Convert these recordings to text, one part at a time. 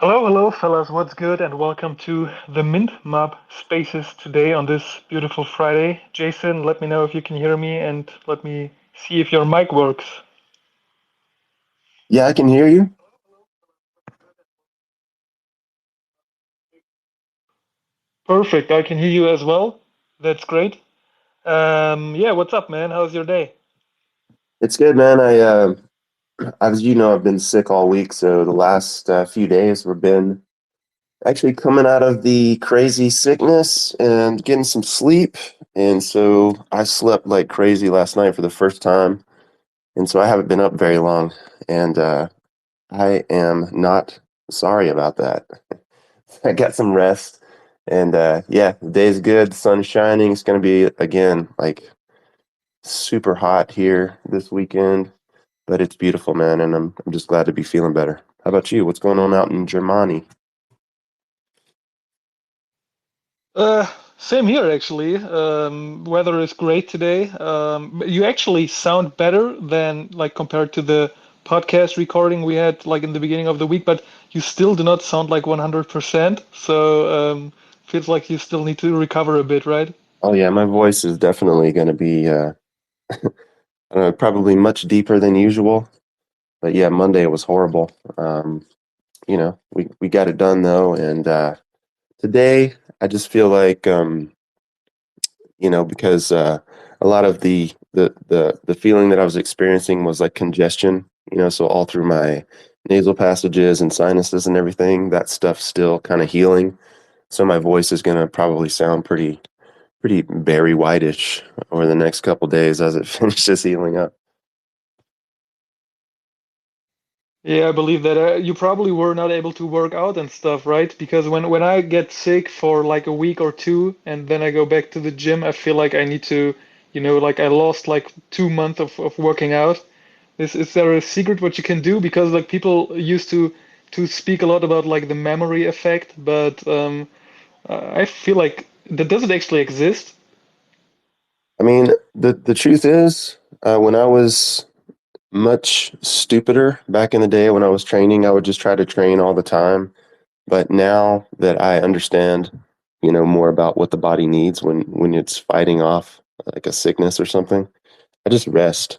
Hello, hello, fellas. What's good? And welcome to the Mint Mob Spaces today on this beautiful Friday. Jason, let me know if you can hear me and let me see if your mic works. Yeah, I can hear you. Perfect. I can hear you as well. That's great. Yeah, what's up, man? How's your day? It's good, man. As you know, I've been sick all week, so the last few days we've been actually coming out of the crazy sickness and getting some sleep. And so I slept like crazy last night for the first time, and so I haven't been up very long, and I am not sorry about that. I got some rest, and yeah, the day's good. The sun's shining. It's gonna be again like super hot here this weekend. But it's beautiful, man, and I'm just glad to be feeling better. How about you? What's going on out in Germany? Uh, Same here, actually. Weather is great today. You actually sound better than like compared to the podcast recording we had like in the beginning of the week, but you still do not sound like 100%. So feels like you still need to recover a bit, right? Oh yeah, my voice is definitely going to be probably much deeper than usual. But yeah, Monday was horrible. Um, we got it done though, and today I just feel like because a lot of the feeling that I was experiencing was like congestion, so all through my nasal passages and sinuses and everything, that stuff's still kind of healing. So my voice is gonna probably sound pretty Barry Whitish over the next couple days as it finishes healing up. Yeah, I believe that you probably were not able to work out and stuff, right? Because when I get sick for like a week or two and then I go back to the gym, I feel like I need to, like I lost like 2 months of working out. Is there a secret what you can do? Because like people used to speak a lot about like the memory effect, but I feel like that doesn't actually exist. I mean, the truth is, when I was much stupider back in the day when I was training, I would just try to train all the time. But now that I understand, more about what the body needs when it's fighting off like a sickness or something, I just rest.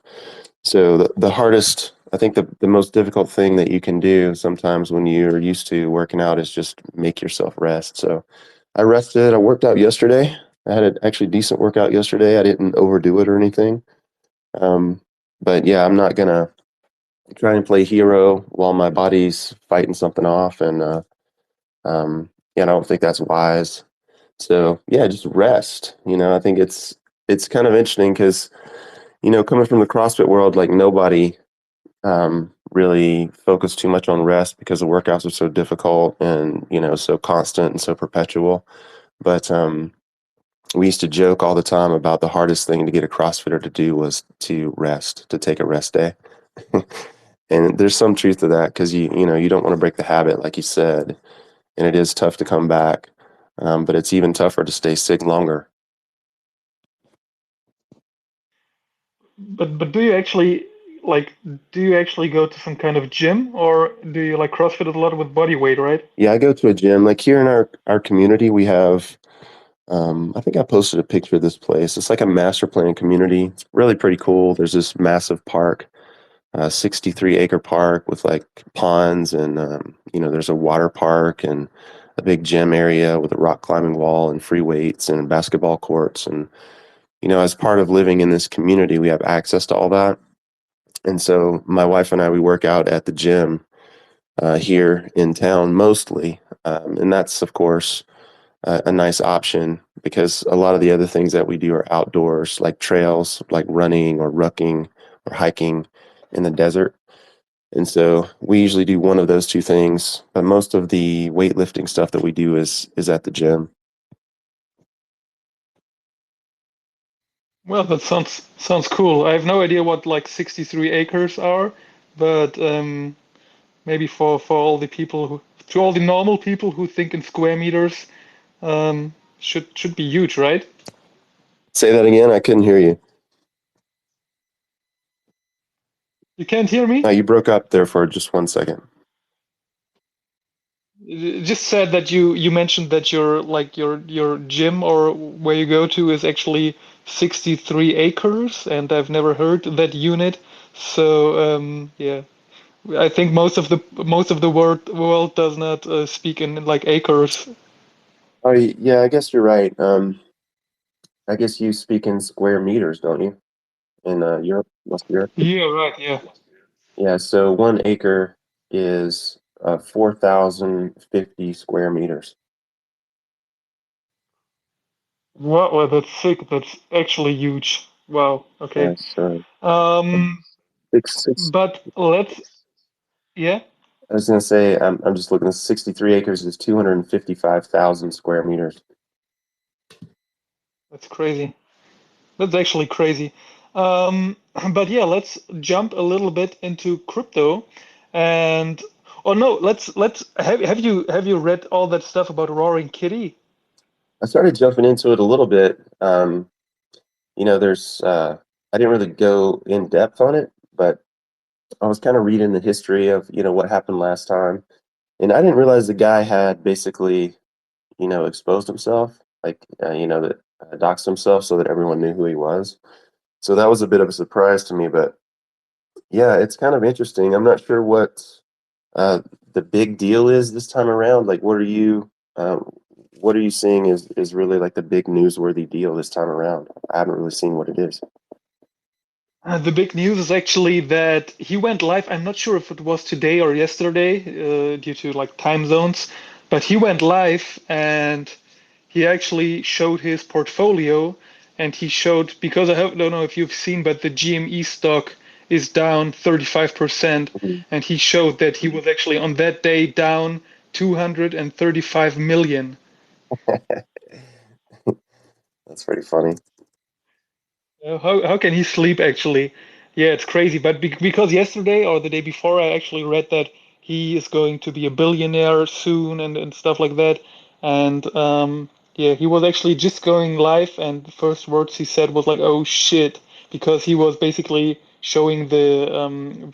So the hardest, I think the most difficult thing that you can do sometimes when you're used to working out is just make yourself rest. So I rested. I worked out yesterday. I had an actually decent workout yesterday. I didn't overdo it or anything. Um, but yeah, I'm not gonna try and play hero while my body's fighting something off, and yeah, I don't think that's wise. So yeah, just rest. I think it's kind of interesting because coming from the CrossFit world, like nobody really focus too much on rest because the workouts are so difficult and so constant and so perpetual. But we used to joke all the time about the hardest thing to get a CrossFitter to do was to rest, to take a rest day. And there's some truth to that because you don't want to break the habit, like you said, and it is tough to come back. But it's even tougher to stay sick longer. But do you actually like do you actually go to some kind of gym or do you like CrossFit a lot with body weight, right? Yeah, I go to a gym. Like here in our community, we have. I think I posted a picture of this place. It's like a master plan community. It's really pretty cool. There's this massive park, 63-acre park with like ponds and there's a water park and a big gym area with a rock climbing wall and free weights and basketball courts. And as part of living in this community, we have access to all that. And so my wife and I, we work out at the gym here in town mostly, and that's of course a nice option because a lot of the other things that we do are outdoors, like trails, like running or rucking or hiking in the desert. And so we usually do one of those two things, but most of the weightlifting stuff that we do is at the gym. Well, that sounds cool. I have no idea what like 63 acres are, but maybe for all the people who to all the normal people who think in square meters, should be huge, right? Say that again. I couldn't hear you. You can't hear me? You broke up there for just 1 second. It just said that you mentioned that your gym or where you go to is actually 63 acres, and I've never heard that unit. So yeah, I think most of the world does not speak in like acres. Oh, yeah, I guess you're right. I guess you speak in square meters, don't you? In Europe, West Europe. Yeah, right. Yeah. Yeah, so 1 acre is 4,050 square meters. Wow, well, that's sick. That's actually huge. Wow. Okay. Yeah, so Um, six. but let's yeah. I was gonna say, I'm just looking at 63 acres is 255,000 square meters. That's crazy. That's actually crazy. Um, but yeah, let's jump a little bit into crypto, and oh no, let's have you read all that stuff about Roaring Kitty? I started jumping into it a little bit. There's I didn't really go in depth on it, but I was kind of reading the history of, what happened last time. And I didn't realize the guy had basically, exposed himself, like, that doxed himself so that everyone knew who he was. So that was a bit of a surprise to me, but yeah, it's kind of interesting. I'm not sure what uh, the big deal is this time around. Like, uh, what are you seeing is really like the big newsworthy deal this time around? I haven't really seen what it is. The big news is actually that he went live. I'm not sure if it was today or yesterday, due to like time zones, but he went live and he actually showed his portfolio and he showed because don't know if you've seen, but the GME stock is down 35%, Mhm. and he showed that he was actually on that day down 235 million. That's pretty funny. How can he sleep actually? Yeah, it's crazy. But because yesterday or the day before, I actually read that he is going to be a billionaire soon and stuff like that. And yeah, he was actually just going live, and the first words he said was like, "Oh shit," because he was basically showing the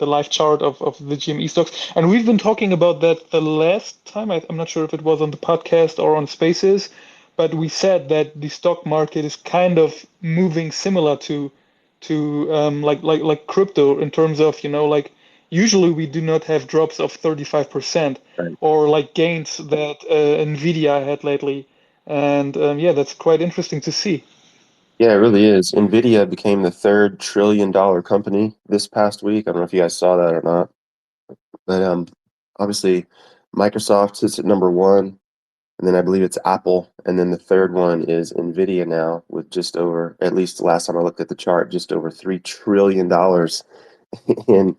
live chart of the GME stocks. And we've been talking about that the last time. I'm not sure if it was on the podcast or on Spaces, but we said that the stock market is kind of moving similar to like crypto in terms of like usually we do not have drops of 35% Right. or like gains that Nvidia had lately, and yeah, that's quite interesting to see. Yeah, it really is. Nvidia became the third $1 trillion company this past week. I don't know if you guys saw that or not, but obviously Microsoft sits at number one, and then I believe it's Apple, and then the third one is Nvidia now with just over, at least the last time I looked at the chart, just over $3 trillion in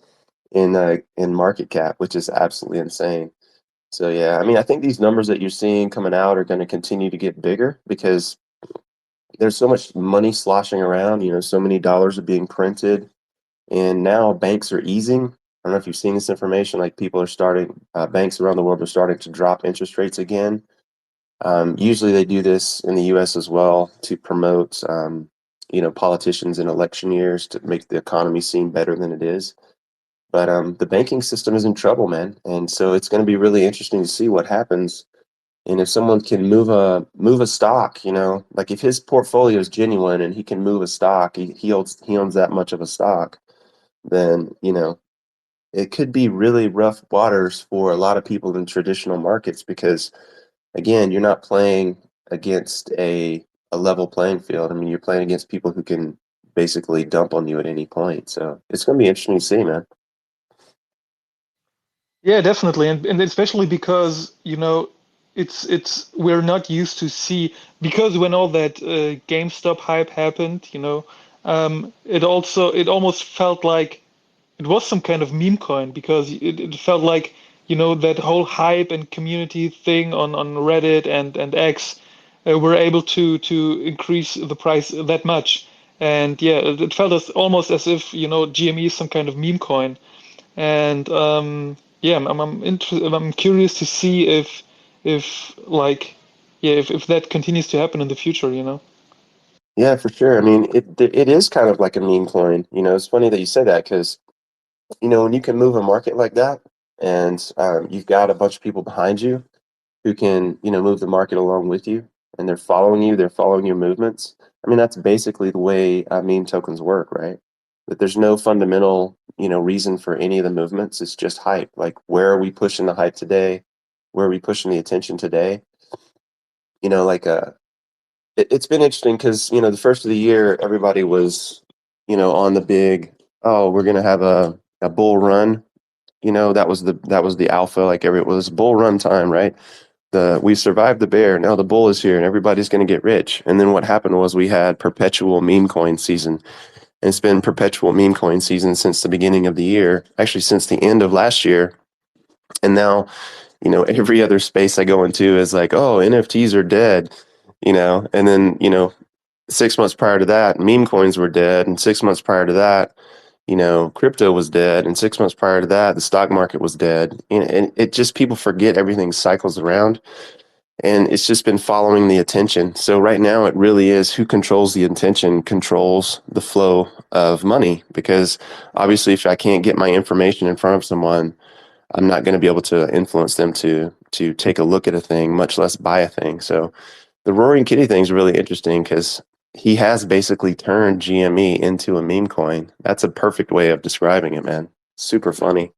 in market cap, which is absolutely insane. So yeah, I mean, I think these numbers that you're seeing coming out are going to continue to get bigger because there's so much money sloshing around. So many dollars are being printed, and now banks are easing. I don't know if you've seen this information. Like people are starting, banks around the world are starting to drop interest rates again. Usually they do this in the U.S. as well to promote, politicians in election years to make the economy seem better than it is. But the banking system is in trouble, man, and so it's going to be really interesting to see what happens. And if someone can move a stock, like if his portfolio is genuine and he can move a stock, he owns that much of a stock, then it could be really rough waters for a lot of people in traditional markets because again, you're not playing against a level playing field. I mean, you're playing against people who can basically dump on you at any point. So it's going to be interesting to see, man. Yeah, definitely, and especially because it's we're not used to see because when all that GameStop hype happened, it almost felt like it was some kind of meme coin because it felt like that whole hype and community thing on Reddit and X were able to increase the price that much, and yeah, it felt almost as if GME is some kind of meme coin, and yeah, I'm curious to see if like yeah if that continues to happen in the future. Yeah, for sure. I mean, it is kind of like a meme coin. It's funny that you say that because when you can move a market like that and you've got a bunch of people behind you, who can, move the market along with you, and they're following you, they're following your movements. I mean, that's basically the way meme tokens work, right? That there's no fundamental, reason for any of the movements. It's just hype. Like, where are we pushing the hype today? Where are we pushing the attention today? Like it's been interesting because the first of the year everybody was on the big, oh, we're gonna have a bull run. That was the alpha. Like, it was bull run time, right? We survived the bear, now the bull is here and everybody's going to get rich. And then what happened was we had perpetual meme coin season, and it's been perpetual meme coin season since the beginning of the year, actually since the end of last year. And now, every other space I go into is like, oh, NFTs are dead, and then 6 months prior to that, meme coins were dead, and 6 months prior to that, crypto was dead, and 6 months prior to that, the stock market was dead. And it just, people forget everything cycles around, and it's just been following the attention. So right now, it really is who controls the attention controls the flow of money, because obviously, if I can't get my information in front of someone, I'm not going to be able to influence them to take a look at a thing, much less buy a thing. So the Roaring Kitty thing is really interesting because he has basically turned GME into a meme coin. That's a perfect way of describing it, man. Super funny.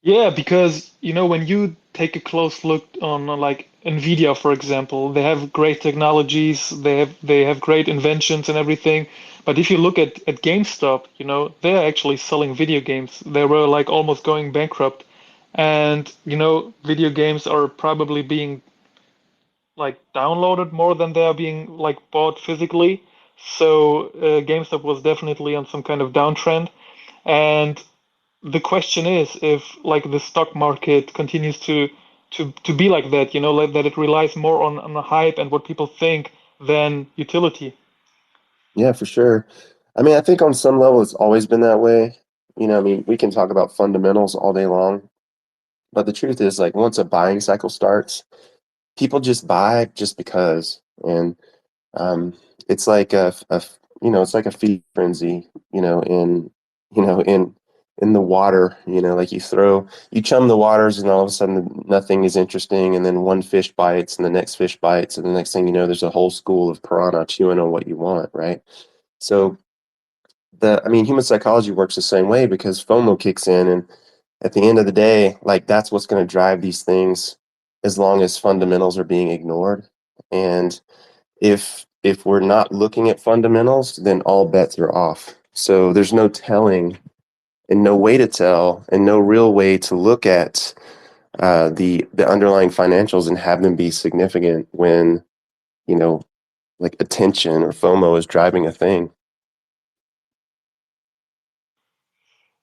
Yeah, because when you take a close look on like Nvidia, for example, they have great technologies, they have great inventions and everything. But if you look at GameStop, they're actually selling video games. They were like almost going bankrupt. And video games are probably being like downloaded more than they are being like bought physically. So GameStop was definitely on some kind of downtrend. And the question is if like the stock market continues to be like that, like that it relies more on the hype and what people think than utility. Yeah, for sure. I mean, I think on some level it's always been that way. I mean, we can talk about fundamentals all day long, but the truth is, like, once a buying cycle starts, people just buy just because. And um, it's like it's like a feed frenzy, in the water, like you chum the waters, and all of a sudden nothing is interesting, and then one fish bites, and the next fish bites, and the next thing you know, there's a whole school of piranha chewing on what you want, right? So I mean, human psychology works the same way because FOMO kicks in, and at the end of the day, like, that's what's going to drive these things as long as fundamentals are being ignored. And if we're not looking at fundamentals, then all bets are off. So there's no telling, and no way to tell, and no real way to look at the underlying financials and have them be significant when you know like attention or FOMO is driving a thing.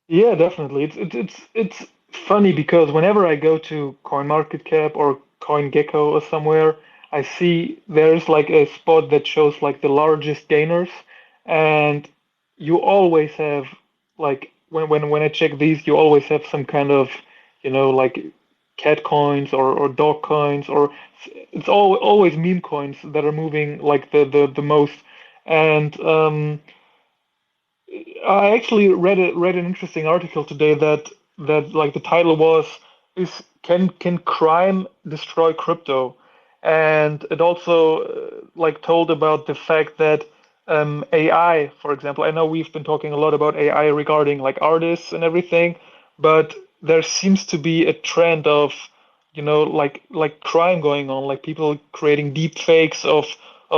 Yeah, definitely. It's funny because whenever I go to CoinMarketCap or CoinGecko or somewhere, I see there's like a spot that shows like the largest gainers, and you always have like when I check these, you always have some kind of like cat coins or dog coins, or it's always meme coins that are moving like the most. And I actually read an interesting article today that like the title was is can crime destroy crypto? And it also like told about the fact that AI, for example, I know we've been talking a lot about AI regarding like artists and everything, but there seems to be a trend of like crime going on, like people creating deep fakes of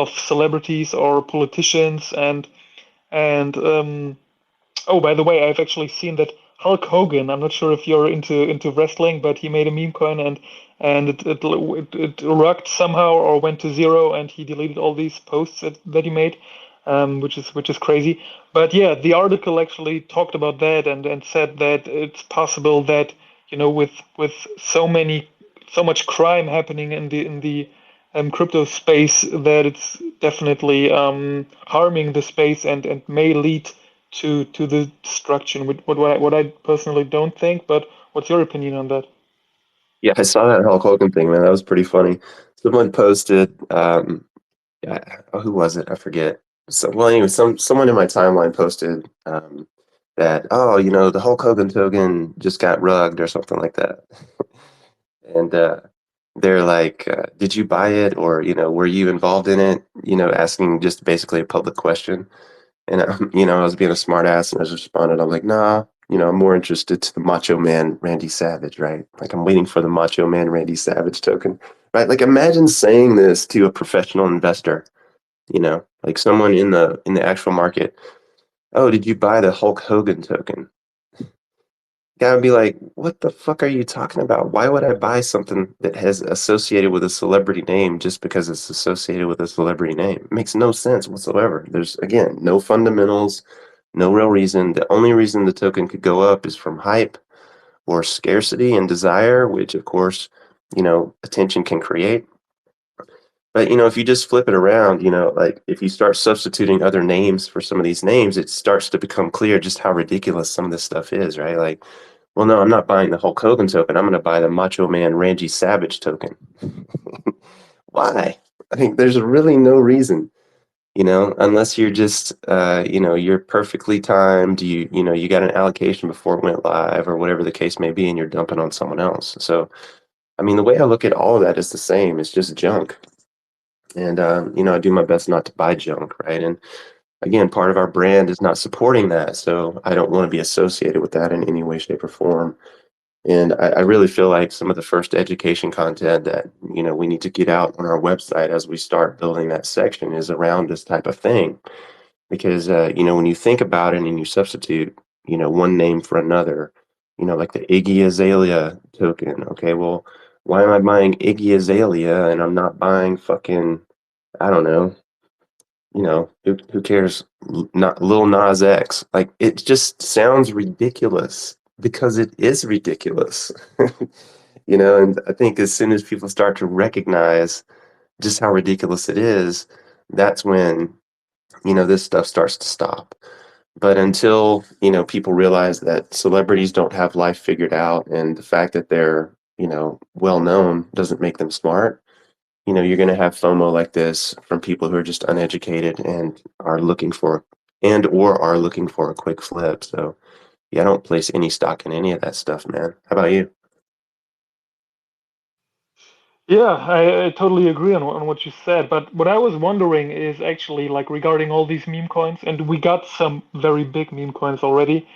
celebrities or politicians and oh, by the way, I've actually seen that Hulk Hogan. I'm not sure if you're into wrestling, but he made a meme coin and it rocked somehow or went to zero, and he deleted all these posts that he made, which is crazy. But yeah, the article actually talked about that and said that it's possible that with so much crime happening in the crypto space that it's definitely harming the space and may lead to the destruction. What I personally don't think, but what's your opinion on that? Yeah, I saw that Hulk Hogan thing, man. That was pretty funny. Someone posted, yeah, oh, who was it? I forget. So, well, anyway, someone in my timeline posted that, oh, the Hulk Hogan token just got rugged or something like that. and they're like, "Did you buy it?" or "Were you involved in it?" Asking just basically a public question. And I was being a smart ass and I just responded, I'm like, "Nah, I'm more interested to the Macho Man Randy Savage, right? Like I'm waiting for the Macho Man Randy Savage token, right? Like imagine saying this to a professional investor, like someone in the actual market. Oh, did you buy the Hulk Hogan token? Guy would be like, "What the fuck are you talking about? Why would I buy something that has associated with a celebrity name just because it's associated with a celebrity name? It makes no sense whatsoever. There's, again, no fundamentals, no real reason. The only reason the token could go up is from hype or scarcity and desire, which of course, attention can create. But if you just flip it around, like if you start substituting other names for some of these names, it starts to become clear just how ridiculous some of this stuff is, right? Like, well, no, I'm not buying the Hulk Hogan token. I'm going to buy the Macho Man Randy Savage token. Why? I think there's really no reason, unless you're just, you're perfectly timed. You got an allocation before it went live or whatever the case may be, and you're dumping on someone else. So, I mean, the way I look at all of that is the same. It's just junk. And, I do my best not to buy junk, right? And again, part of our brand is not supporting that. So I don't want to be associated with that in any way, shape, or form. And I really feel like some of the first education content that, we need to get out on our website as we start building that section is around this type of thing. Because, when you think about it and you substitute, one name for another, like the Iggy Azalea token. Okay, well, why am I buying Iggy Azalea and I'm not buying fucking, I don't know, who cares? Not Lil Nas X. Like it just sounds ridiculous because it is ridiculous. And I think as soon as people start to recognize just how ridiculous it is, that's when, this stuff starts to stop. But until, people realize that celebrities don't have life figured out and the fact that they're, well known doesn't make them smart, you're going to have FOMO like this from people who are just uneducated and are looking for a quick flip. So yeah, I don't place any stock in any of that stuff, man. How about you? Yeah, I totally agree on what you said. But what I was wondering is actually like regarding all these meme coins, and we got some very big meme coins already.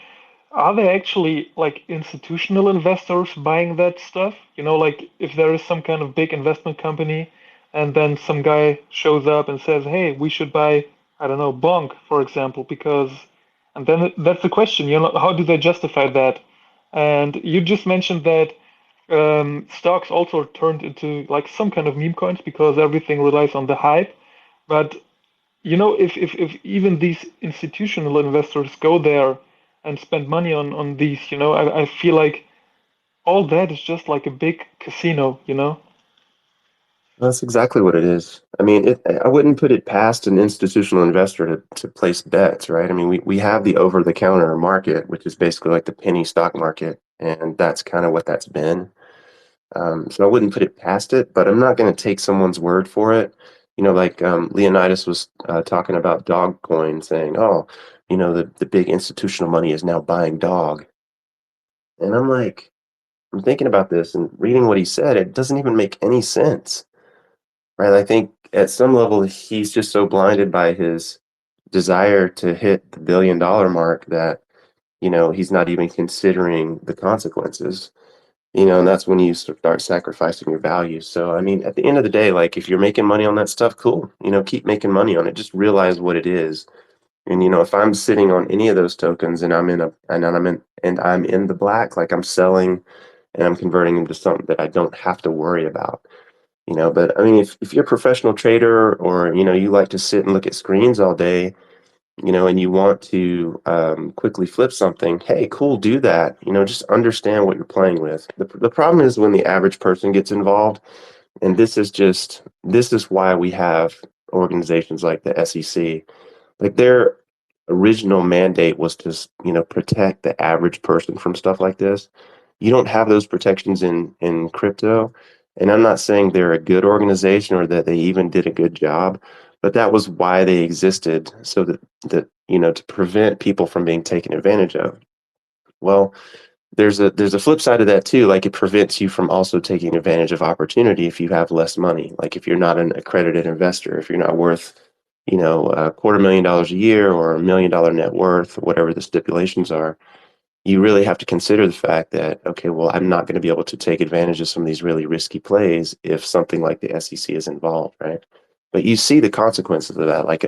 Are there actually like institutional investors buying that stuff? Like if there is some kind of big investment company and then some guy shows up and says, "Hey, we should buy, I don't know, Bonk, for example, because," and then that's the question, how do they justify that? And you just mentioned that stocks also turned into like some kind of meme coins because everything relies on the hype. But if even these institutional investors go there and spend money on these, I feel like all that is just like a big casino. That's exactly what it is. I mean, I wouldn't put it past an institutional investor to place bets, right? I mean, we have the over-the-counter market, which is basically like the penny stock market, and that's kind of what that's been. So I wouldn't put it past it, but I'm not going to take someone's word for it. Like Leonidas was talking about dog coin, saying, "Oh, the big institutional money is now buying dog," and I'm like, I'm thinking about this and reading what he said. It doesn't even make any sense, right? I think at some level he's just so blinded by his desire to hit the $1 billion mark that he's not even considering the consequences. And that's when you start sacrificing your values. So, I mean, at the end of the day, like if you're making money on that stuff, cool. Keep making money on it. Just realize what it is. And if I'm sitting on any of those tokens and I'm in the black, like I'm selling and I'm converting into something that I don't have to worry about. But I mean, if you're a professional trader or you like to sit and look at screens all day, and you want to quickly flip something, hey, cool, do that. Just understand what you're playing with. The problem is when the average person gets involved, and this is why we have organizations like the SEC. Like their original mandate was to, protect the average person from stuff like this. You don't have those protections in crypto. And I'm not saying they're a good organization or that they even did a good job, but that was why they existed, so that to prevent people from being taken advantage of. Well, there's a flip side of that too. Like it prevents you from also taking advantage of opportunity if you have less money. Like if you're not an accredited investor, if you're not worth, $250,000 a year or $1 million net worth, whatever the stipulations are, you really have to consider the fact that, okay, well, I'm not going to be able to take advantage of some of these really risky plays if something like the SEC is involved, right? But you see the consequences of that. Like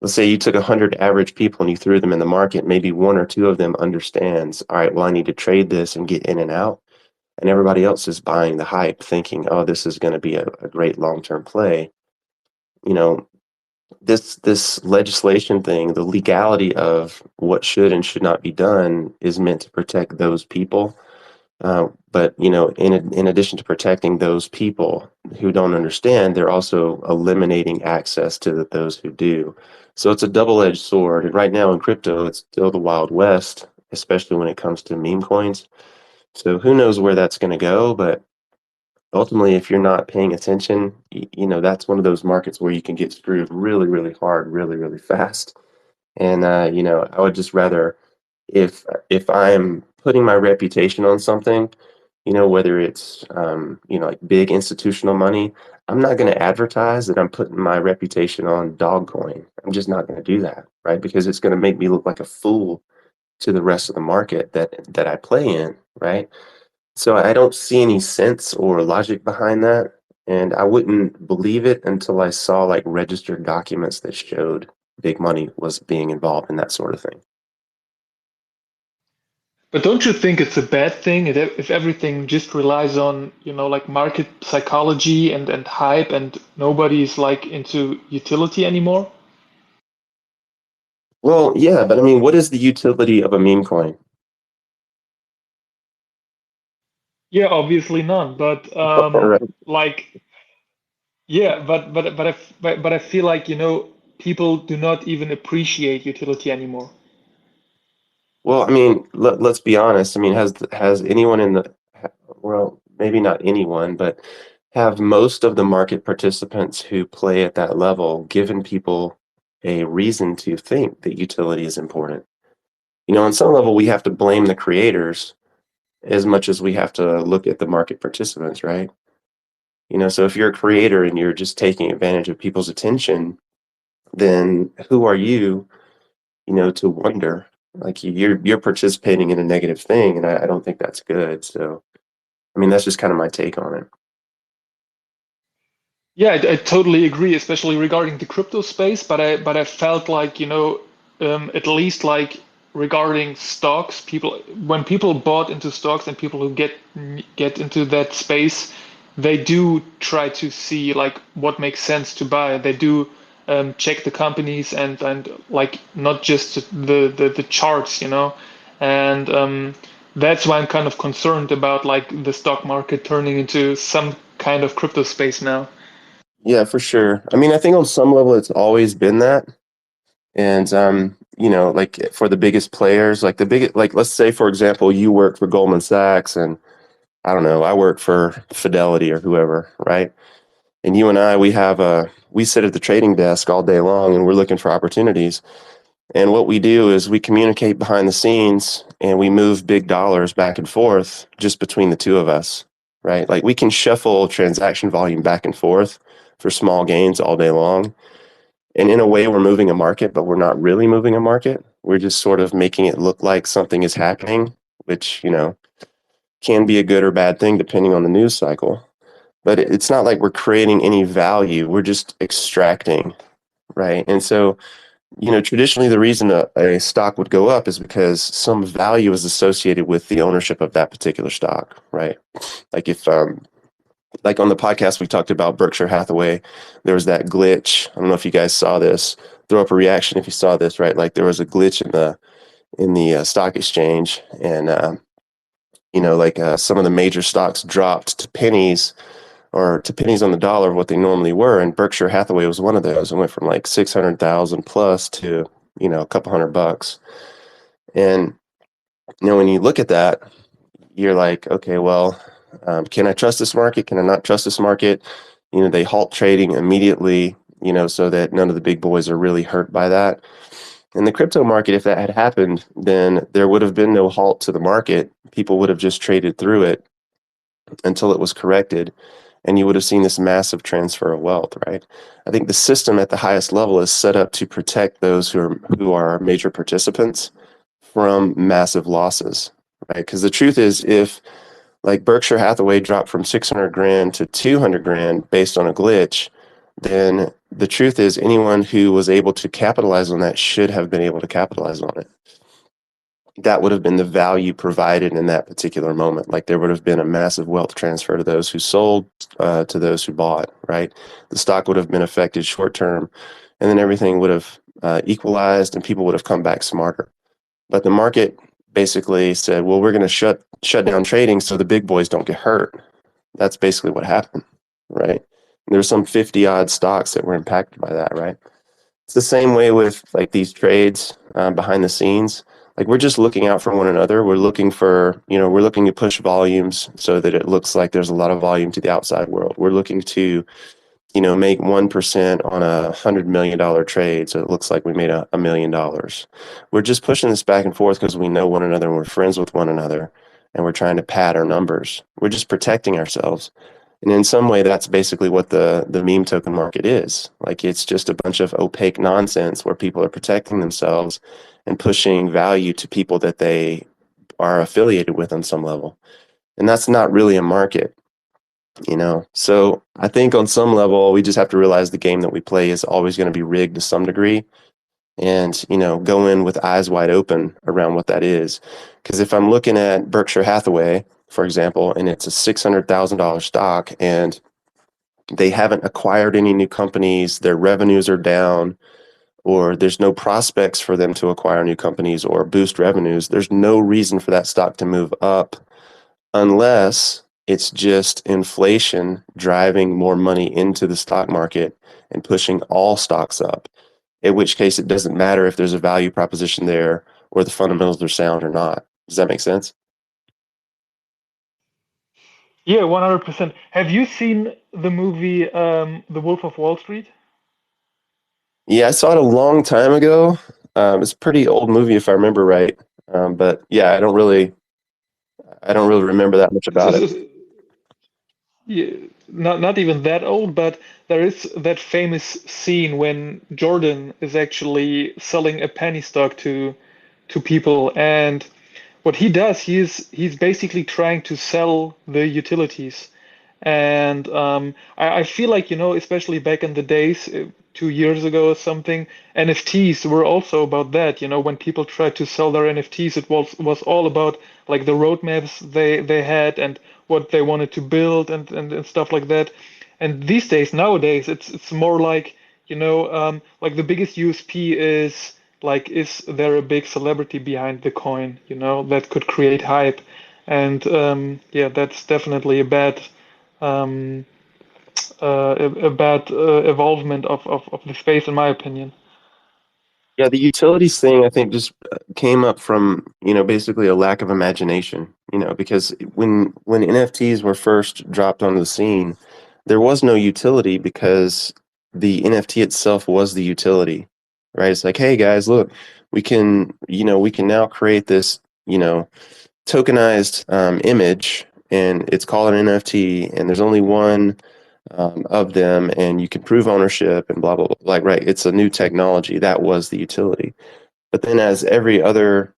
let's say you took 100 average people and you threw them in the market, maybe one or two of them understands, all right, well, I need to trade this and get in and out. And everybody else is buying the hype thinking, oh, this is going to be a great long-term play. You know, this legislation thing, the legality of what should and should not be done is meant to protect those people. But in addition to protecting those people who don't understand, they're also eliminating access to those who do. So it's a double-edged sword. And right now in crypto, it's still the Wild West, especially when it comes to meme coins. So who knows where that's going to go? But ultimately, if you're not paying attention, that's one of those markets where you can get screwed really, really hard, really, really fast. And I would just rather, if I'm putting my reputation on something, whether it's like big institutional money, I'm not going to advertise that I'm putting my reputation on Dogcoin. I'm just not going to do that, right? Because it's going to make me look like a fool to the rest of the market that I play in, right? So I don't see any sense or logic behind that. And I wouldn't believe it until I saw like registered documents that showed big money was being involved in that sort of thing. But don't you think it's a bad thing if everything just relies on, like market psychology and hype and nobody's like into utility anymore? Well, yeah, but I mean, what is the utility of a meme coin? Yeah, obviously none. But Right. like, yeah, but I feel like, people do not even appreciate utility anymore. Well, I mean, let's be honest. I mean, has anyone well, maybe not anyone, but have most of the market participants who play at that level given people a reason to think that utility is important? On some level, we have to blame the creators as much as we have to look at the market participants, right? So if you're a creator and you're just taking advantage of people's attention, then who are you, to wonder? Like you're participating in a negative thing, and I don't think that's good. So, I mean, that's just kind of my take on it. Yeah, I totally agree, especially regarding the crypto space. But I felt like, at least like regarding stocks, when people bought into stocks and people who get into that space, they do try to see like what makes sense to buy. They do check the companies and like not just the charts, and that's why I'm kind of concerned about like the stock market turning into some kind of crypto space now. Yeah, for sure. I mean, I think on some level it's always been that. And like for the biggest players, like like let's say for example, you work for Goldman Sachs and I don't know, I work for Fidelity or whoever, right? And you and I, we sit at the trading desk all day long and we're looking for opportunities. And what we do is we communicate behind the scenes and we move big dollars back and forth just between the two of us, right? Like we can shuffle transaction volume back and forth for small gains all day long. And in a way, we're moving a market, but we're not really moving a market. We're just sort of making it look like something is happening, which, can be a good or bad thing depending on the news cycle. But it's not like we're creating any value. We're just extracting, right? And so, traditionally the reason a stock would go up is because some value is associated with the ownership of that particular stock, right? Like if like on the podcast we talked about Berkshire Hathaway, there was that glitch. I don't know if you guys saw this. Throw up a reaction if you saw this, right? Like there was a glitch in the stock exchange, and like some of the major stocks dropped to pennies or to pennies on the dollar of what they normally were, and Berkshire Hathaway was one of those. It went from like 600,000 plus to a couple $100. And when you look at that, you're like, okay, well, can I trust this market? Can I not trust this market? They halt trading immediately, so that none of the big boys are really hurt by that. In the crypto market, if that had happened, then there would have been no halt to the market. People would have just traded through it until it was corrected, and you would have seen this massive transfer of wealth, right? I think the system at the highest level is set up to protect those who are major participants from massive losses, right? Because the truth is, if like Berkshire Hathaway dropped from 600 grand to 200 grand based on a glitch, then the truth is anyone who was able to capitalize on that should have been able to capitalize on it. That would have been the value provided in that particular moment. Like there would have been a massive wealth transfer to those who sold, to those who bought, right? The stock would have been affected short term, and then everything would have equalized and people would have come back smarter. But the market basically said, well, we're going to shut down trading so the big boys don't get hurt. That's basically what happened, right? There's some 50 odd stocks that were impacted by that, right? It's the same way with like these trades behind the scenes. Like we're just looking out for one another. We're looking for, we're looking to push volumes so that it looks like there's a lot of volume to the outside world. We're looking to, make 1% on $100 million trade. So it looks like we made $1 million. We're just pushing this back and forth because we know one another and we're friends with one another and we're trying to pad our numbers. We're just protecting ourselves. And in some way, that's basically what the meme token market is. Like it's just a bunch of opaque nonsense where people are protecting themselves and pushing value to people that they are affiliated with on some level. And that's not really a market. So I think on some level we just have to realize the game that we play is always going to be rigged to some degree, and go in with eyes wide open around what that is. Because if I'm looking at Berkshire Hathaway, for example, and it's a $600,000 stock and they haven't acquired any new companies, their revenues are down, or there's no prospects for them to acquire new companies or boost revenues, there's no reason for that stock to move up unless it's just inflation driving more money into the stock market and pushing all stocks up, in which case it doesn't matter if there's a value proposition there or the fundamentals are sound or not. Does that make sense? Yeah, 100%. Have you seen the movie The Wolf of Wall Street? Yeah, I saw it a long time ago. It's a pretty old movie if I remember right. But yeah, I don't really remember that much So, about it. yeah, not even that old, but there is that famous scene when Jordan is actually selling a penny stock to people, and what he does, he's basically trying to sell the utilities. And I feel like, especially back in the days, 2 years ago or something, NFTs were also about that. When people tried to sell their NFTs, it was all about like the roadmaps they had and what they wanted to build and stuff like that. And these days, nowadays, it's more like, like the biggest USP is like, is there a big celebrity behind the coin, that could create hype? And yeah, that's definitely um, a bad evolvement of the space, in my opinion. Yeah, the utilities thing I think just came up from, basically a lack of imagination, because when NFTs were first dropped onto the scene, there was no utility because the NFT itself was the utility, right? It's like, hey guys, look, we can now create this, tokenized image, and it's called an NFT, and there's only one of them, and you can prove ownership and blah blah blah. Like, right, it's a new technology. That was the utility. But then, as every other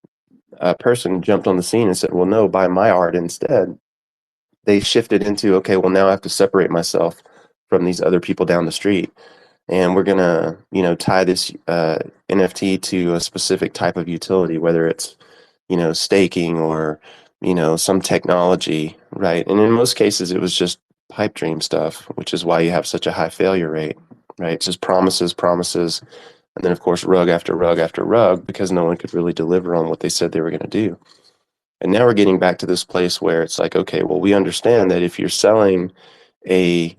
person jumped on the scene and said, "Well, no, buy my art instead," they shifted into, okay, well, now I have to separate myself from these other people down the street, and we're gonna, tie this NFT to a specific type of utility, whether it's, staking or, some technology, right? And in most cases, it was just pipe dream stuff, which is why you have such a high failure rate, right? It's just promises, promises, and then of course rug after rug after rug because no one could really deliver on what they said they were going to do. And now we're getting back to this place where it's like, okay, well, we understand that if you're selling a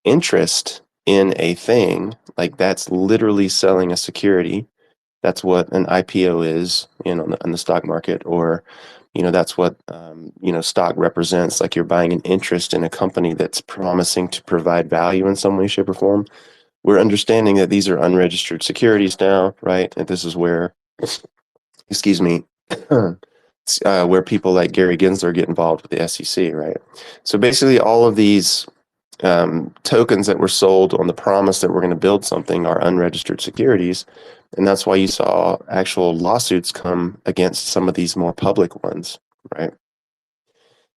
interest in a thing, like that's literally selling a security. That's what an IPO is, on the stock market, or that's what stock represents. Like you're buying an interest in a company that's promising to provide value in some way, shape, or form. we're understanding that these are unregistered securities now, right? And this is where, excuse me, where people like Gary Gensler get involved with the SEC, right? So basically, all of these tokens that were sold on the promise that we're going to build something are unregistered securities. And that's why you saw actual lawsuits come against some of these more public ones, right?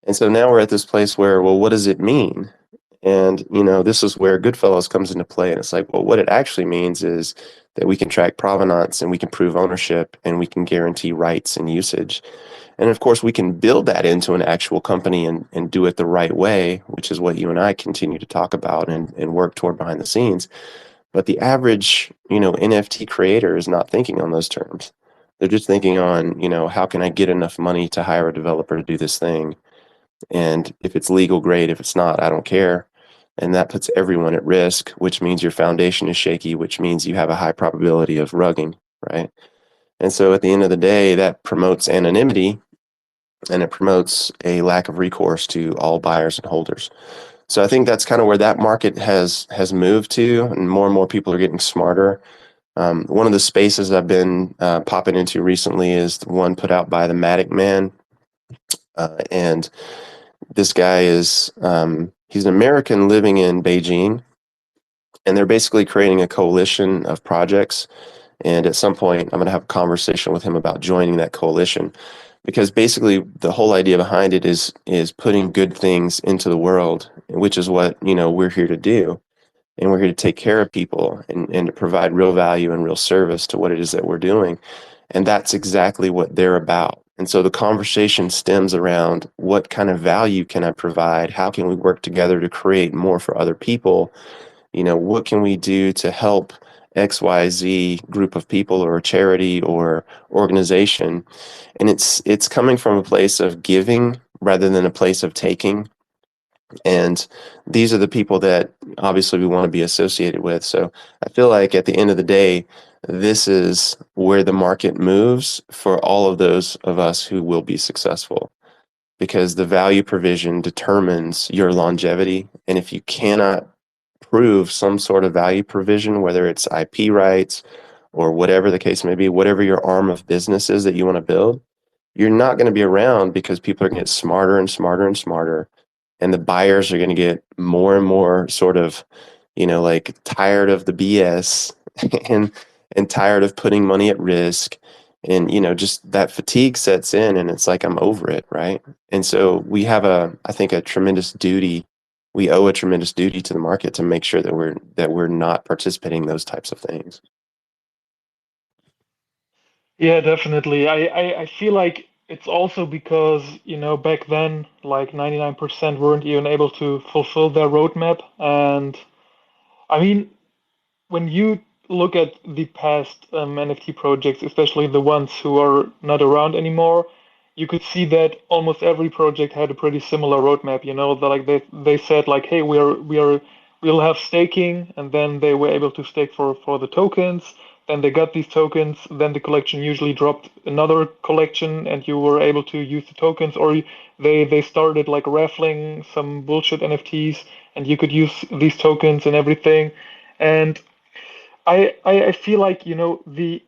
And so now we're at this place where, well, what does it mean? And, this is where Goodfellas comes into play. And it's like, well, what it actually means is that we can track provenance and we can prove ownership and we can guarantee rights and usage. And of course, we can build that into an actual company and do it the right way, which is what you and I continue to talk about and work toward behind the scenes. But the average, NFT creator is not thinking on those terms. They're just thinking on, how can I get enough money to hire a developer to do this thing? And if it's legal, great. If it's not, I don't care. And that puts everyone at risk, which means your foundation is shaky, which means you have a high probability of rugging, right? And so at the end of the day, that promotes anonymity and it promotes a lack of recourse to all buyers and holders. So I think that's kind of where that market has moved to, and more people are getting smarter. One of the spaces I've been popping into recently is the one put out by the Matic Man, and this guy is he's an American living in Beijing, and they're basically creating a coalition of projects. And at some point, I'm going to have a conversation with him about joining that coalition, because basically the whole idea behind it is putting good things into the world, which is what we're here to do. And we're here to take care of people and to provide real value and real service to what it is that we're doing. And that's exactly what they're about. And so the conversation stems around, what kind of value can I provide? How can we work together to create more for other people? What can we do to help XYZ group of people or charity or organization? And it's coming from a place of giving rather than a place of taking. And these are the people that obviously we want to be associated with. So I feel like at the end of the day, this is where the market moves for all of those of us who will be successful, because the value provision determines your longevity. And if you cannot prove some sort of value provision, whether it's IP rights or whatever the case may be, whatever your arm of business is that you want to build, you're not going to be around, because people are going to get smarter and smarter and smarter. And the buyers are going to get more and more sort of, like tired of the BS and tired of putting money at risk. And, just that fatigue sets in and it's like, I'm over it. Right. And so we have I think a tremendous duty. We owe a tremendous duty to the market to make sure that we're not participating in those types of things. Yeah, definitely. I feel like it's also because, back then, like 99% weren't even able to fulfill their roadmap. And I mean, when you look at the past NFT projects, especially the ones who are not around anymore, you could see that almost every project had a pretty similar roadmap. Like they said like, hey, we'll have staking, and then they were able to stake for the tokens. Then they got these tokens. Then the collection usually dropped another collection, and you were able to use the tokens. Or they started like raffling some bullshit NFTs, and you could use these tokens and everything. And I feel like the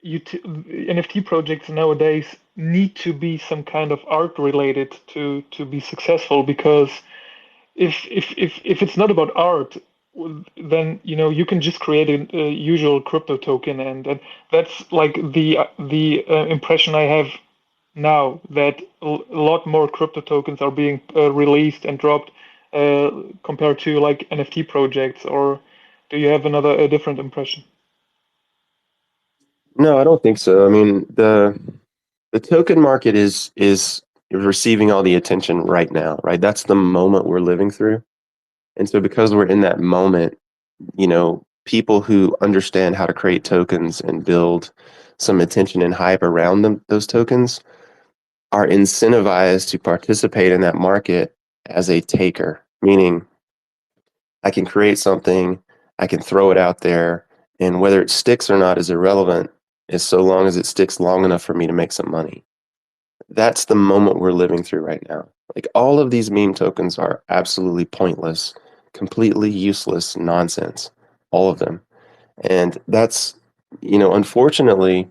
NFT projects nowadays need to be some kind of art related to be successful, because if it's not about art, then you can just create a usual crypto token, and that's like the impression I have now, that a lot more crypto tokens are being released and dropped compared to like NFT projects. Or do you have a different impression? No, I don't think so. I mean, the token market is receiving all the attention right now, right? That's the moment we're living through. And so because we're in that moment, people who understand how to create tokens and build some attention and hype around those tokens are incentivized to participate in that market as a taker, meaning I can create something, I can throw it out there, and whether it sticks or not is irrelevant, is so long as it sticks long enough for me to make some money. That's the moment we're living through right now. Like, all of these meme tokens are absolutely pointless, completely useless nonsense. all of them. And that's, unfortunately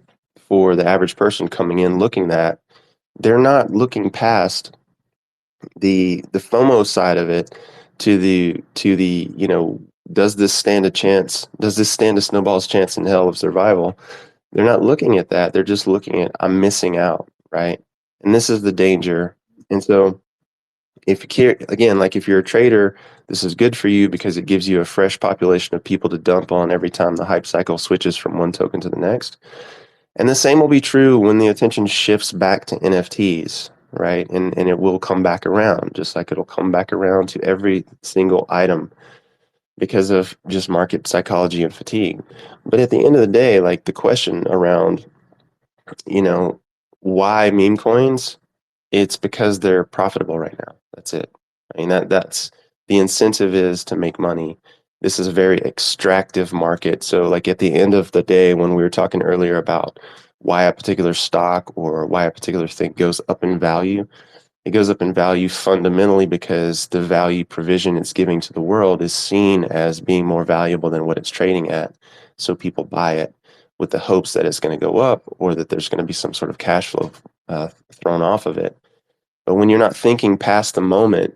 for the average person coming in looking at, they're not looking past the FOMO side of it to the does this stand a chance? Does this stand a snowball's chance in hell of survival? They're not looking at that. They're just looking at I'm missing out, right? And this is the danger. And so if you care, again, like if you're a trader, this is good for you because it gives you a fresh population of people to dump on every time the hype cycle switches from one token to the next. And the same will be true when the attention shifts back to NFTs, right? And it will come back around, just like it'll come back around to every single item because of just market psychology and fatigue. But at the end of the day, like the question around, you know, why meme coins, it's because they're profitable right now. That's it. I mean, that's the incentive is to make money. This is a very extractive market. So like at the end of the day, when we were talking earlier about why a particular stock or why a particular thing goes up in value, it goes up in value fundamentally because the value provision it's giving to the world is seen as being more valuable than what it's trading at. So people buy it with the hopes that it's going to go up or that there's going to be some sort of cash flow thrown off of it. But when you're not thinking past the moment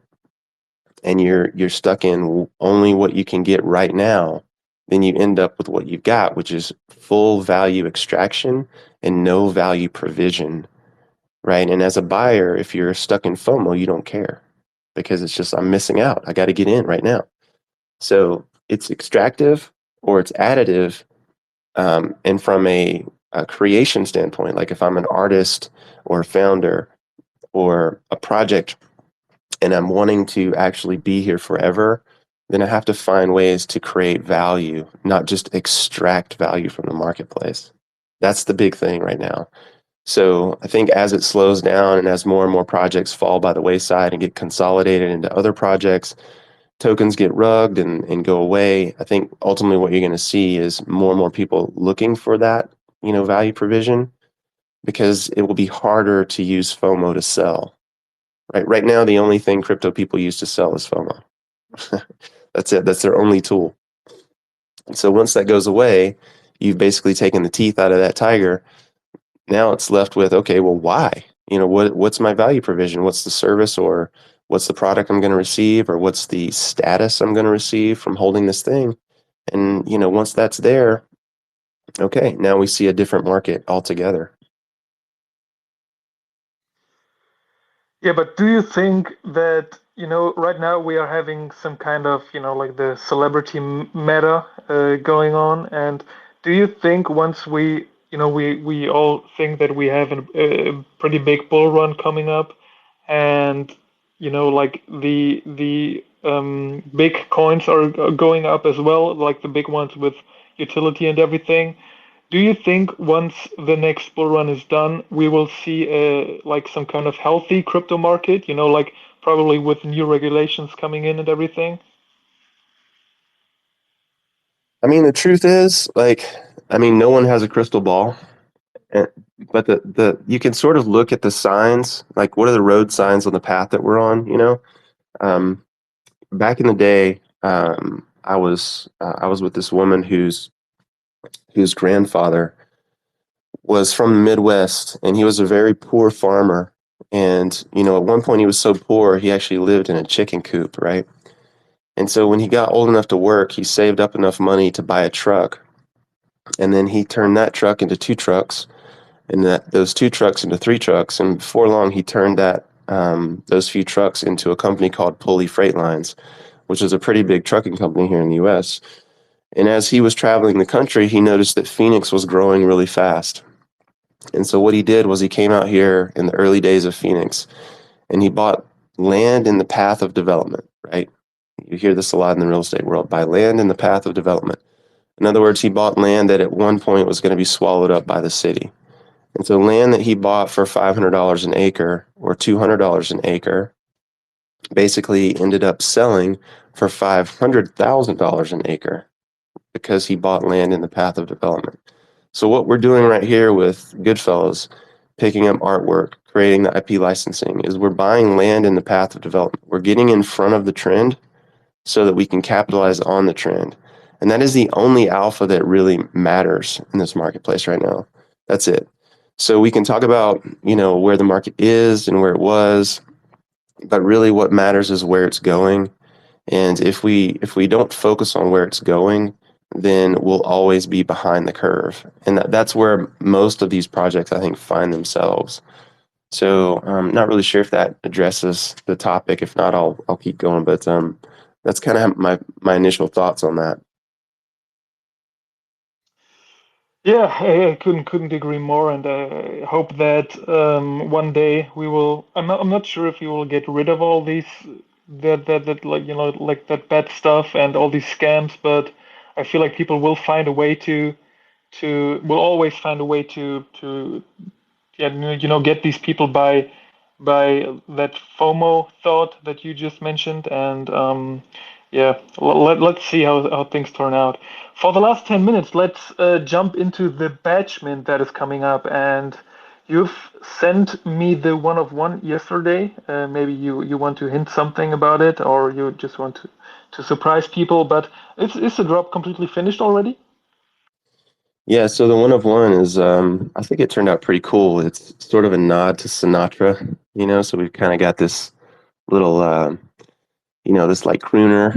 and you're stuck in only what you can get right now, then you end up with what you've got, which is full value extraction and no value provision, right? And as a buyer, if you're stuck in FOMO, you don't care because it's just, I'm missing out. I got to get in right now. So it's extractive or it's additive. And from a creation standpoint, like if I'm an artist or a founder or a project and I'm wanting to actually be here forever, then I have to find ways to create value, not just extract value from the marketplace. That's the big thing right now. So I think as it slows down and as more and more projects fall by the wayside and get consolidated into other projects, tokens get rugged and go away, I think ultimately what you're going to see is more and more people looking for that, value provision because it will be harder to use FOMO to sell. Right now, the only thing crypto people use to sell is FOMO. That's it. That's their only tool. And so once that goes away, you've basically taken the teeth out of that tiger. Now it's left with, okay, well, why? What's my value provision? What's the service or what's the product I'm going to receive or what's the status I'm going to receive from holding this thing? And, once that's there, okay, now we see a different market altogether. Yeah, but do you think that, right now we are having some kind of, like the celebrity meta going on, and do you think once we all think that we have a pretty big bull run coming up, and like the big coins are going up as well, like the big ones with utility and everything. Do you think once the next bull run is done, we will see like some kind of healthy crypto market, like probably with new regulations coming in and everything? I mean, the truth is, no one has a crystal ball. And, but the you can sort of look at the signs, like what are the road signs on the path that we're on, Um, back in the day, I was with this woman whose grandfather was from the Midwest, and he was a very poor farmer. And at one point he was so poor he actually lived in a chicken coop, right? And so when he got old enough to work, he saved up enough money to buy a truck, and then he turned that truck into two trucks, and those two trucks into three trucks, and before long he turned those few trucks into a company called Pulley Freight Lines, which is a pretty big trucking company here in the U.S. And as he was traveling the country, he noticed that Phoenix was growing really fast. And so what he did was he came out here in the early days of Phoenix and he bought land in the path of development, right? You hear this a lot in the real estate world, buy land in the path of development. In other words, he bought land that at one point was going to be swallowed up by the city. And so land that he bought for $500 an acre or $200 an acre basically ended up selling for $500,000 an acre because he bought land in the path of development. So what we're doing right here with Goodfellows, picking up artwork, creating the IP licensing, is we're buying land in the path of development. We're getting in front of the trend so that we can capitalize on the trend. And that is the only alpha that really matters in this marketplace right now. That's it. So we can talk about, where the market is and where it was, but really what matters is where it's going. And if we don't focus on where it's going, then we'll always be behind the curve. And that's where most of these projects, I think, find themselves. So I'm not really sure if that addresses the topic. If not, I'll keep going. But that's kind of my initial thoughts on that. Yeah, I couldn't agree more, and I hope that one day we will. I'm not sure if we will get rid of all these that like like that bad stuff and all these scams, but I feel like people will find a way to will always find a way to yeah, get these people by that FOMO thought that you just mentioned, and yeah, let's see how things turn out. For the last 10 minutes, let's jump into the batch mint that is coming up, and you've sent me the one of one yesterday. Maybe you want to hint something about it, or you just want to surprise people, but is the drop completely finished already? Yeah, so the one of one is, I think it turned out pretty cool. It's sort of a nod to Sinatra, so we've kind of got this little, this like crooner,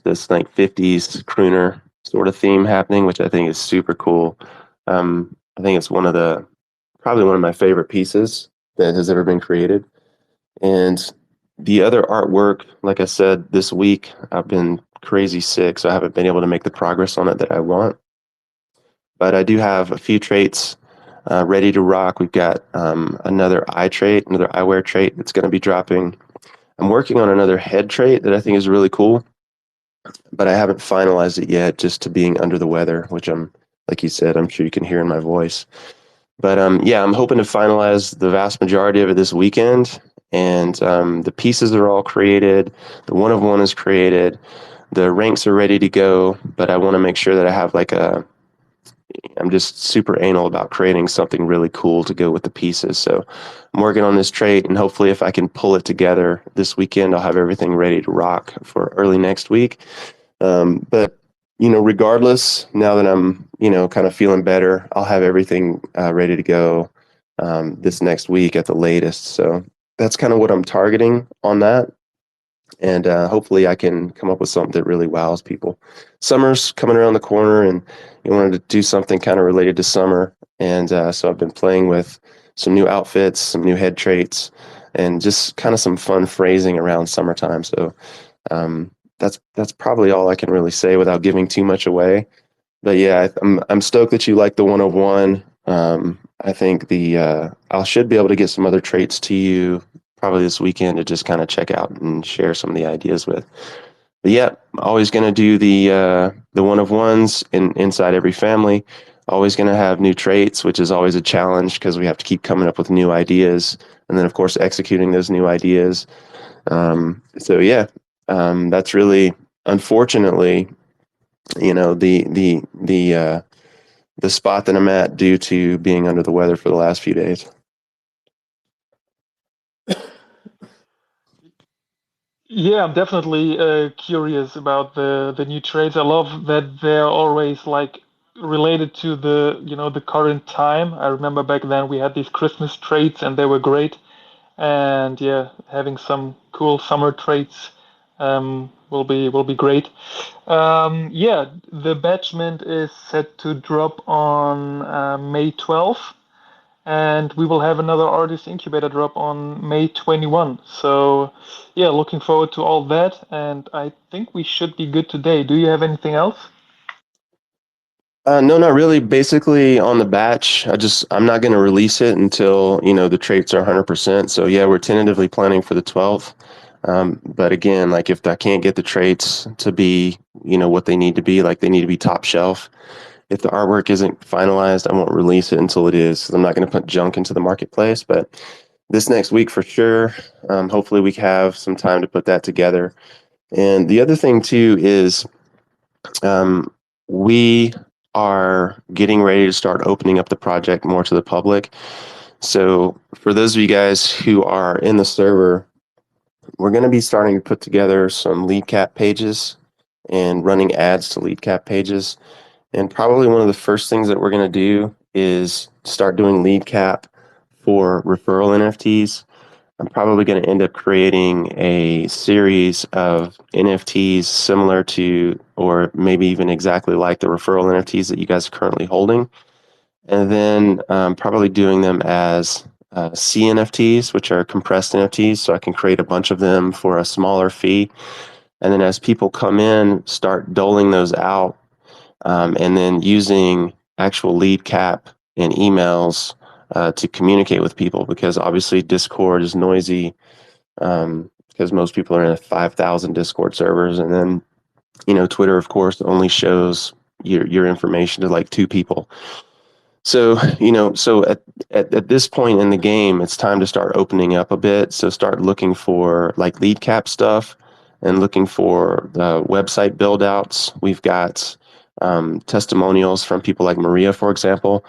this like 50s crooner sort of theme happening, which I think is super cool. I think it's probably one of my favorite pieces that has ever been created. And the other artwork, like I said, this week I've been crazy sick, so I haven't been able to make the progress on it that I want. But I do have a few traits ready to rock. We've got another eyewear trait that's going to be dropping. I'm working on another head trait that I think is really cool, but I haven't finalized it yet, just to being under the weather, which like you said, I'm sure you can hear in my voice. But yeah, I'm hoping to finalize the vast majority of it this weekend. And the pieces are all created. The one of one is created. The ranks are ready to go, but I want to make sure that I have I'm just super anal about creating something really cool to go with the pieces. So I'm working on this trait, and hopefully if I can pull it together this weekend, I'll have everything ready to rock for early next week. But regardless, now that I'm, kind of feeling better, I'll have everything ready to go this next week at the latest. So that's kind of what I'm targeting on that. And hopefully I can come up with something that really wows people. Summer's coming around the corner, and you wanted to do something kind of related to summer. And so I've been playing with some new outfits, some new head traits, and just kind of some fun phrasing around summertime. So that's probably all I can really say without giving too much away. But yeah, I'm stoked that you like the one of one. I think I should be able to get some other traits to you probably this weekend to just kind of check out and share some of the ideas with. But yeah, always going to do the one of ones inside every family. Always going to have new traits, which is always a challenge because we have to keep coming up with new ideas, and then of course executing those new ideas. So yeah, that's really, unfortunately, the spot that I'm at due to being under the weather for the last few days. Yeah, I'm definitely curious about the new trades. I love that they're always like related to the current time. I remember back then we had these Christmas trades and they were great. And yeah, having some cool summer traits will be great. Yeah, the Batchment is set to drop on May 12th, and we will have another artist incubator drop on May 21. So yeah, looking forward to all that, and I think we should be good today. Do you have anything else? No, not really. Basically, on the batch, I'm not going to release it until the traits are 100%. So yeah, we're tentatively planning for the 12th. But again, like if I can't get the traits to be what they need to be, like they need to be top shelf. If the artwork isn't finalized, I won't release it until it is. 'Cause I'm not going to put junk into the marketplace. But this next week for sure. Hopefully, we have some time to put that together. And the other thing too is we are getting ready to start opening up the project more to the public. So for those of you guys who are in the server, we're going to be starting to put together some lead cap pages and running ads to lead cap pages. And probably one of the first things that we're going to do is start doing lead cap for referral NFTs. I'm probably going to end up creating a series of NFTs similar to, or maybe even exactly like the referral NFTs that you guys are currently holding. And then probably doing them as CNFTs, which are compressed NFTs, so I can create a bunch of them for a smaller fee. And then as people come in, start doling those out, and then using actual lead cap and emails to communicate with people, because obviously Discord is noisy, because most people are in 5,000 Discord servers, and then Twitter, of course, only shows your information to like 2 people. So at this point in the game, it's time to start opening up a bit. So start looking for like lead cap stuff and looking for website build outs. We've got testimonials from people like Maria, for example,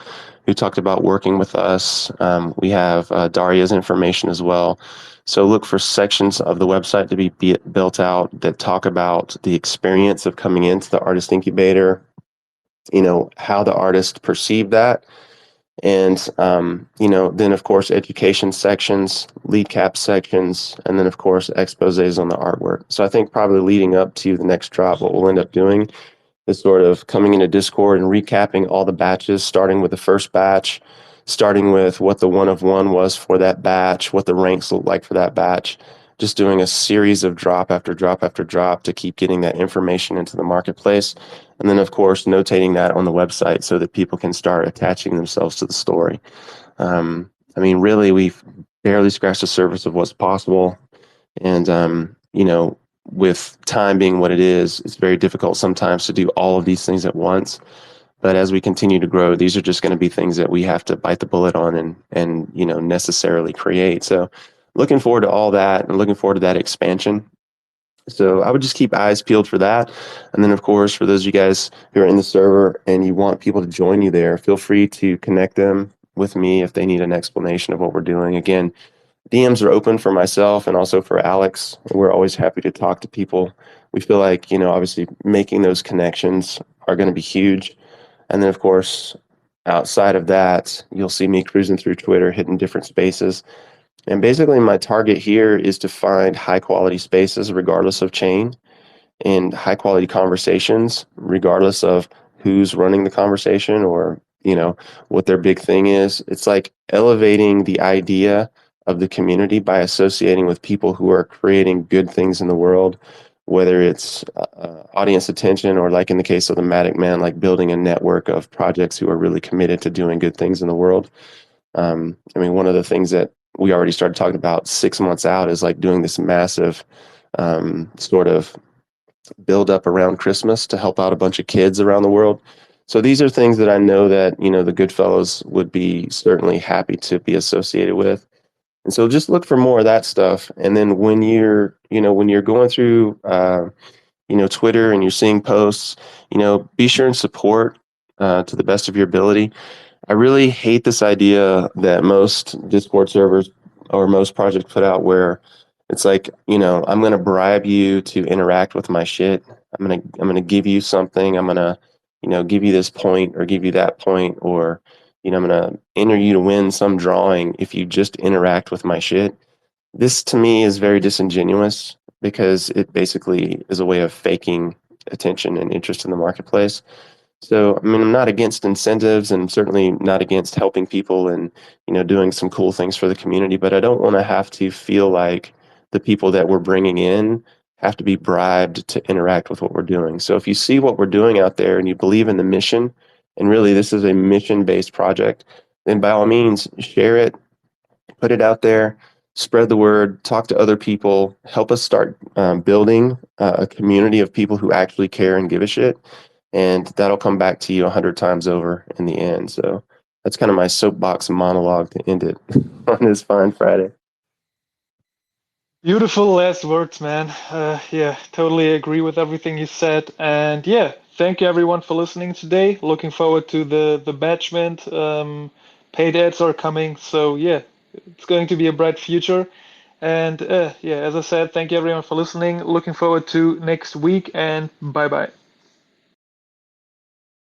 who talked about working with us. We have Daria's information as well. So look for sections of the website to be built out that talk about the experience of coming into the artist incubator, how the artist perceived that. And, then of course, education sections, lead cap sections, and then of course, exposés on the artwork. So I think probably leading up to the next drop, what we'll end up doing is sort of coming into Discord and recapping all the batches, starting with the first batch, starting with what the 1 of 1 was for that batch, what the ranks look like for that batch, just doing a series of drop after drop after drop to keep getting that information into the marketplace. And then, of course, notating that on the website so that people can start attaching themselves to the story. Really, we've barely scratched the surface of what's possible. And, with time being what it is, it's very difficult sometimes to do all of these things at once. But as we continue to grow, these are just going to be things that we have to bite the bullet on and necessarily create. So looking forward to all that and looking forward to that expansion. So I would just keep eyes peeled for that. And then, of course, for those of you guys who are in the server and you want people to join you there, feel free to connect them with me if they need an explanation of what we're doing. Again, DMs are open for myself and also for Alex. We're always happy to talk to people. We feel like, obviously making those connections are going to be huge. And then, of course, outside of that, you'll see me cruising through Twitter, hitting different spaces. And basically, my target here is to find high quality spaces, regardless of chain, and high quality conversations, regardless of who's running the conversation or, what their big thing is. It's like elevating the idea of the community by associating with people who are creating good things in the world, whether it's audience attention or, like in the case of the Matic Man, like building a network of projects who are really committed to doing good things in the world. One of the things that we already started talking about 6 months out is like doing this massive sort of build up around Christmas to help out a bunch of kids around the world. So these are things that I know that, the Goodfellows would be certainly happy to be associated with. And so just look for more of that stuff. And then when you're going through, Twitter and you're seeing posts, be sure and support to the best of your ability. I really hate this idea that most Discord servers or most projects put out where it's like, I'm going to bribe you to interact with my shit. I'm going to give you something. I'm going to, give you this point or give you that point, or, I'm going to enter you to win some drawing if you just interact with my shit. This to me is very disingenuous because it basically is a way of faking attention and interest in the marketplace. So, I'm not against incentives and certainly not against helping people and, doing some cool things for the community, but I don't want to have to feel like the people that we're bringing in have to be bribed to interact with what we're doing. So if you see what we're doing out there and you believe in the mission, and really this is a mission-based project, then by all means, share it, put it out there, spread the word, talk to other people, help us start building a community of people who actually care and give a shit. And that'll come back to you 100 times over in the end. So that's kind of my soapbox monologue to end it on this fine Friday. Beautiful last words, man. Yeah, totally agree with everything you said. And yeah, thank you everyone for listening today. Looking forward to the batchment. Paid ads are coming, so yeah, it's going to be a bright future. And yeah, as I said, thank you everyone for listening. Looking forward to next week, and bye bye.